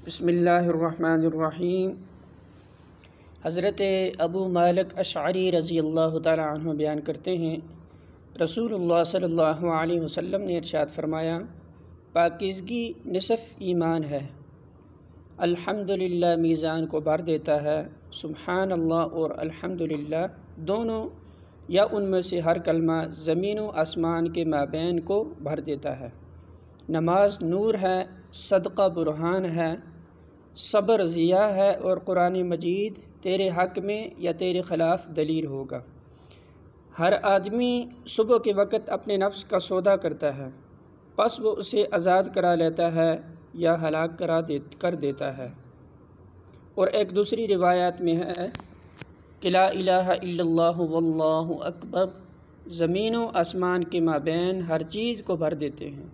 بسم اللہ الرحمن الرحیم۔ حضرت ابو مالک اشعری رضی اللہ تعالی عنہ بیان کرتے ہیں، رسول اللہ صلی اللہ علیہ وسلم نے ارشاد فرمایا، پاکیزگی نصف ایمان ہے۔ الحمدللہ میزان کو بھر دیتا ہے، سبحان اللہ اور الحمدللہ دونوں یا ان میں سے ہر کلمہ زمین و آسمان کے مابین کو بھر دیتا ہے۔ نماز نور ہے، صدقہ برہان ہے، صبر ضیاء ہے، اور قرآن مجید تیرے حق میں یا تیرے خلاف دلیل ہوگا۔ ہر آدمی صبح کے وقت اپنے نفس کا سودا کرتا ہے، پس وہ اسے آزاد کرا لیتا ہے یا ہلاک کر دیتا ہے۔ اور ایک دوسری روایت میں ہے کہ لا الہ الا اللہ واللہ اکبر زمین و آسمان کے مابین ہر چیز کو بھر دیتے ہیں۔